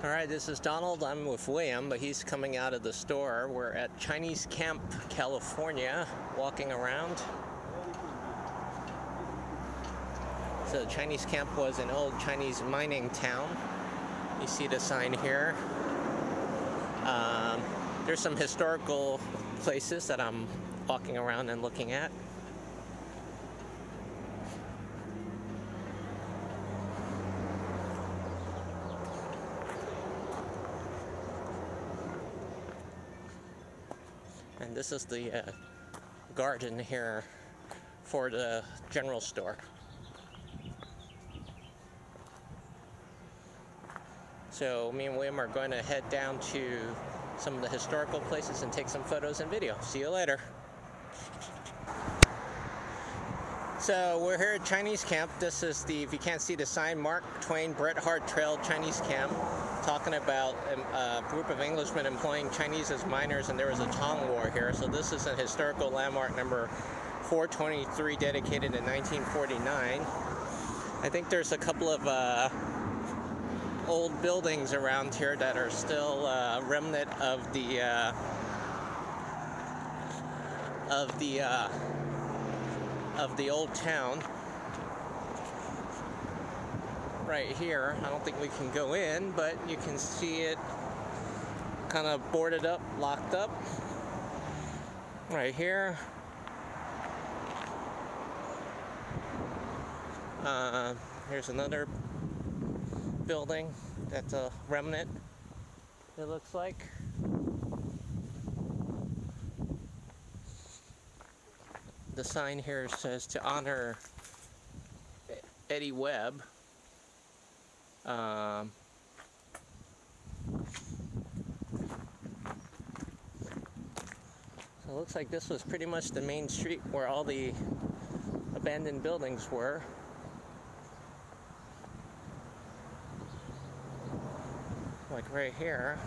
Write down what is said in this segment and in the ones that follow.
Alright, this is Donald. I'm with William, but he's coming out of the store. We're at ChineseCamp, California, walking around. So ChineseCamp was an old Chinese mining town. You see the sign here. There's some historical places that I'm walking around and looking at. And this is the garden here for the general store. So me and William are going to head down to some of the historical places and take some photos and video. See you later. So we're here at ChineseCamp. This is the, if you can't see the sign, Mark Twain Bret Harte Trail ChineseCamp, talking about a group of Englishmen employing Chinese as miners, and there was a Tong War here. So this is a historical landmark number 423, dedicated in 1949. I think there's a couple of old buildings around here that are still a remnant of the old town. Right here, I don't think we can go in, but you can see it kind of boarded up, locked up. Right here. Here's another building that's a remnant, it looks like. The sign here says to honor Eddie Webb. So it looks like this was pretty much the main street where all the abandoned buildings were. Like right here.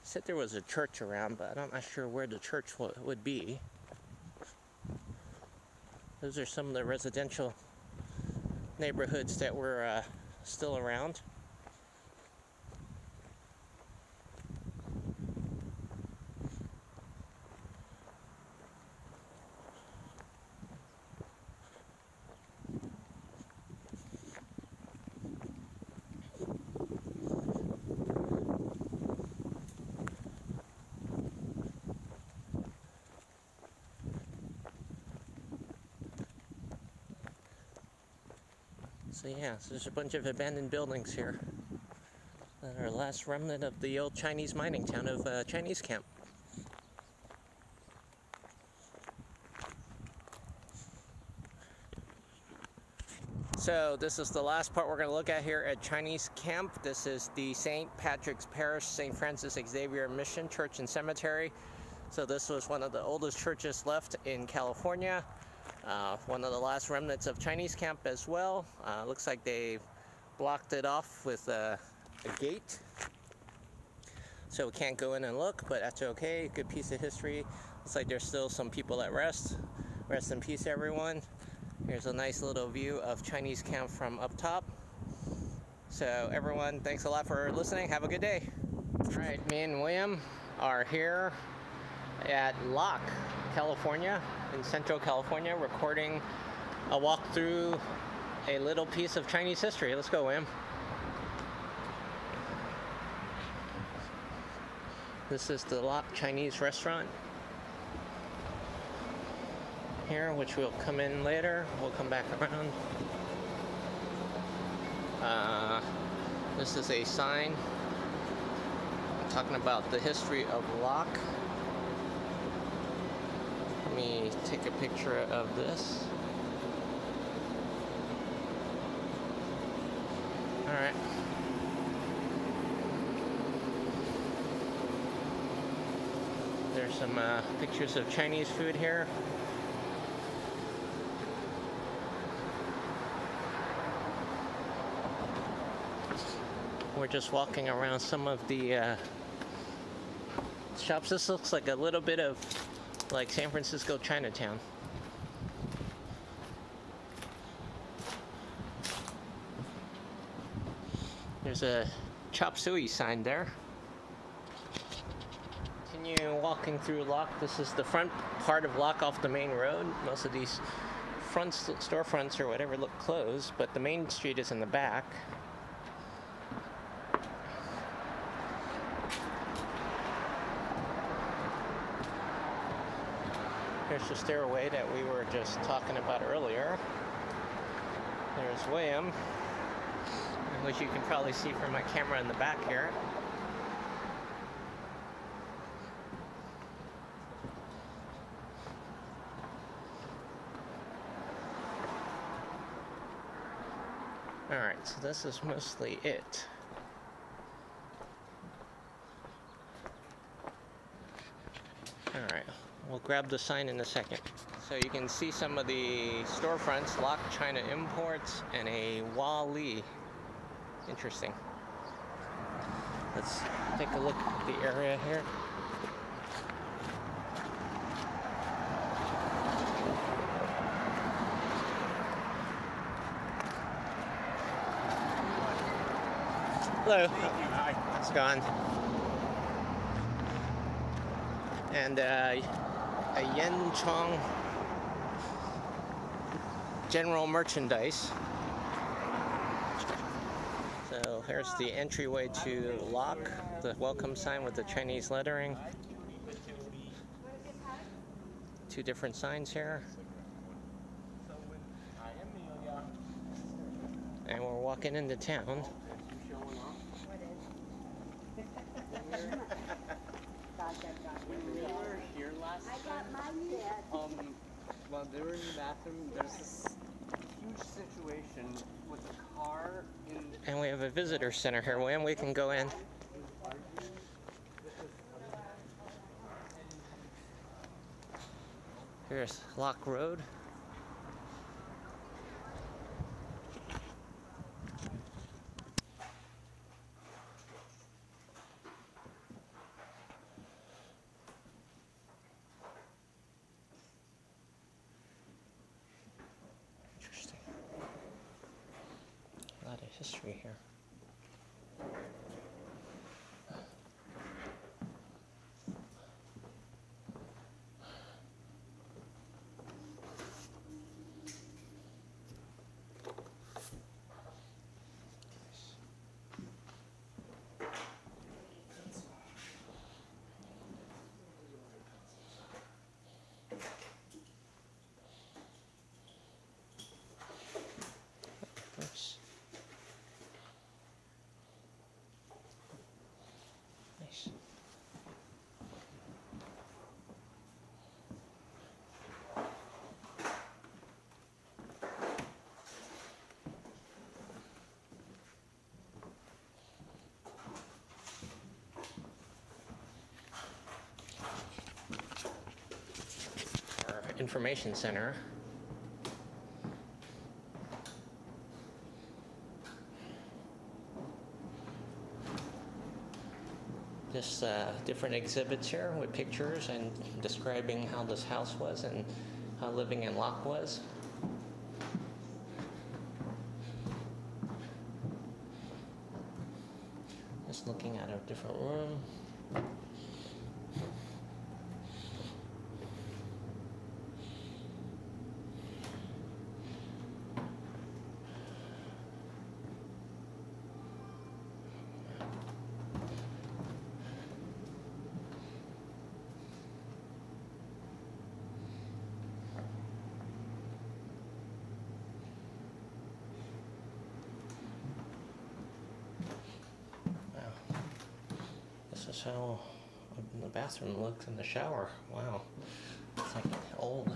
Said there was a church around, but I'm not sure where the church would be. Those are some of the residential neighborhoods that were still around. So yeah, so there's a bunch of abandoned buildings here that are the last remnant of the old Chinese mining town of ChineseCamp. So this is the last part we're going to look at here at ChineseCamp. This is the St. Patrick's Parish, St. Francis Xavier Mission Church and Cemetery. So this was one of the oldest churches left in California. One of the last remnants of ChineseCamp as well. Looks like they blocked it off with a gate, so we can't go in and look, but that's okay. Good piece of history. Looks like there's still some people at rest. Rest in peace, everyone. Here's a nice little view of ChineseCamp from up top. So everyone, thanks a lot for listening. Have a good day. All right, me and William are here at Locke, California, in Central California, recording a walk through a little piece of Chinese history. Let's go, William. This is the Locke Chinese restaurant here, which we'll come in later. We'll come back around. This is a sign talking about the history of Locke. Let me take a picture of this. All right. There's some pictures of Chinese food here. We're just walking around some of the shops. This looks like a little bit of like San Francisco Chinatown. There's a chop suey sign there. Continue walking through Locke. This is the front part of Locke off the main road. Most of these front storefronts or whatever look closed, but the main street is in the back. Here's the stairway that we were just talking about earlier. There's William, which you can probably see from my camera in the back here. Alright, so this is mostly it. Alright, we'll grab the sign in a second. So you can see some of the storefronts, Locke China Imports and a Wali. Interesting. Let's take a look at the area here. Hello. Hi. How's it going? And a Yen Chong general merchandise. So here's the entryway to Locke, the welcome sign with the Chinese lettering. Two different signs here. And we're walking into town. We were here last time. While they were in the bathroom, there's this huge situation with a car in. And we have a visitor center here, William. We can go in. Here's Locke Road. Interesting. A lot of history here. Oops. Nice. Our information center. Just different exhibits here with pictures and describing how this house was and how living in Locke was. Just looking at a different room. This is how the bathroom looks in the shower. Wow. It's like old.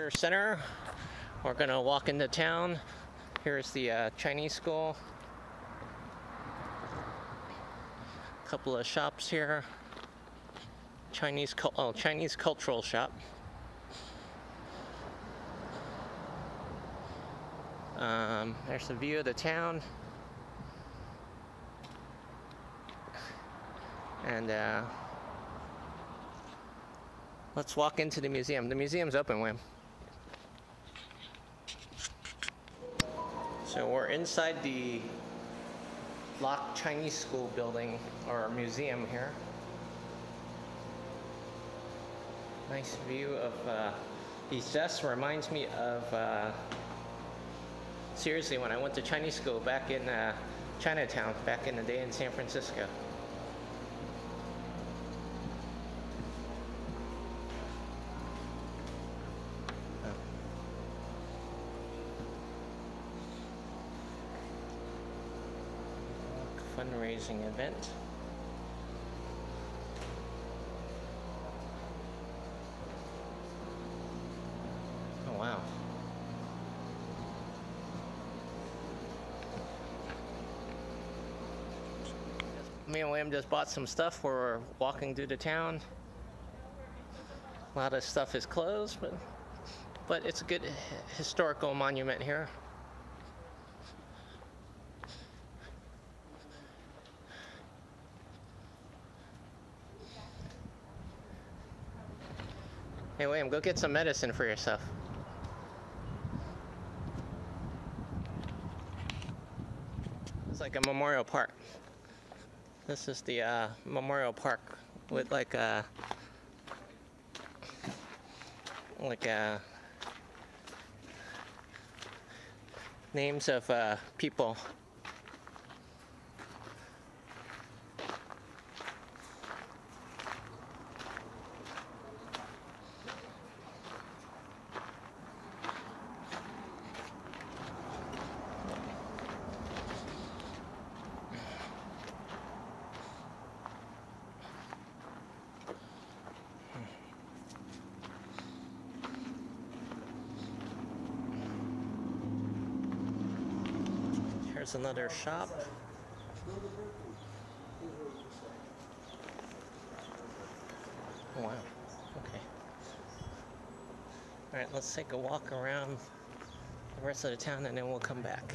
Visitor Center. We're gonna walk into town. Here's the Chinese school. A couple of shops here. Chinese cultural shop. There's a view of the town. And let's walk into the museum. The museum's open, Wim. So we're inside the Locke Chinese School building, or museum here. Nice view of these desks. Reminds me of, seriously, when I went to Chinese school back in Chinatown, back in the day in San Francisco. Fundraising event. Oh wow. Me and William just bought some stuff. We're walking through the town. A lot of stuff is closed, but it's a good historical monument here. Hey, William, go get some medicine for yourself. It's like a memorial park. This is the memorial park with like names of people. Here's another shop. Oh, wow. Okay. All right, let's take a walk around the rest of the town and then we'll come back.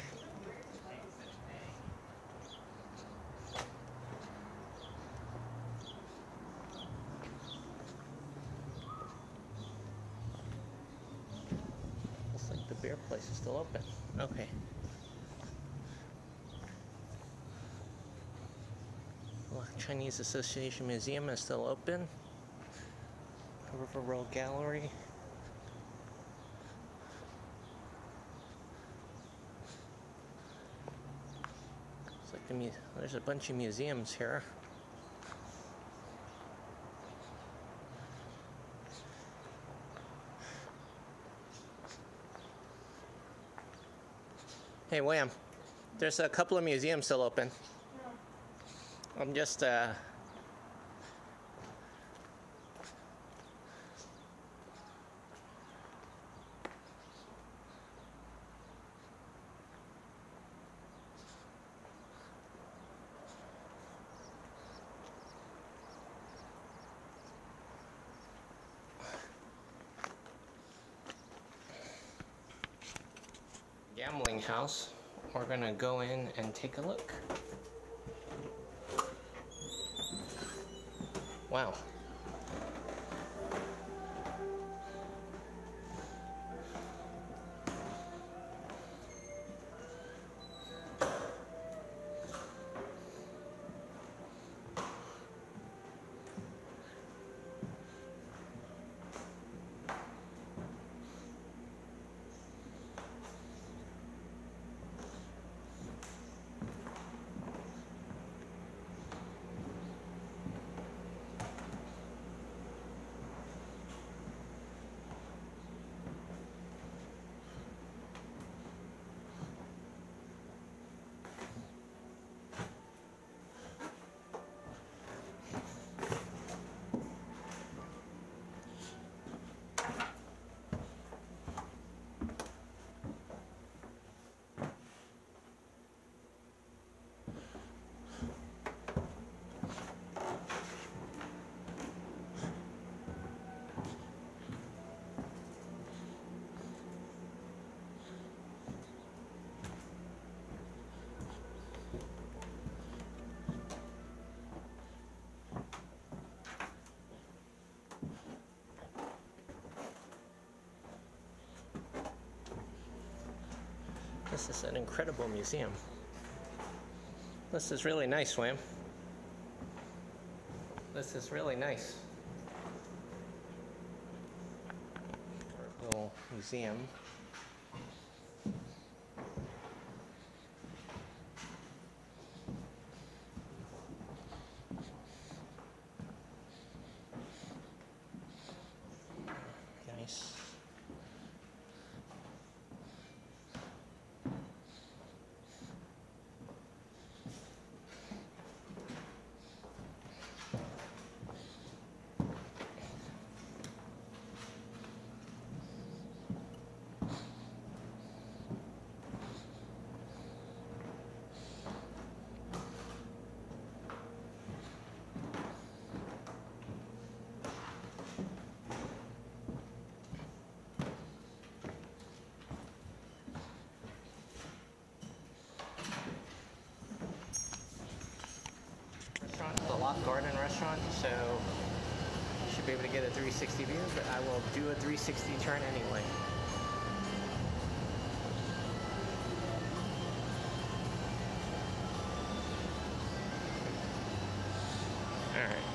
Looks like the beer place is still open. Okay. Chinese Association Museum is still open. River Road Gallery. It's like there's a bunch of museums here. Hey, William, there's a couple of museums still open. I'm just gambling house. We're gonna go in and take a look. Wow. This is an incredible museum. This is really nice, Wham. This is really nice. Our little museum. Nice. The Lock Garden restaurant, so you should be able to get a 360 view, but I will do a 360 turn anyway. Alright.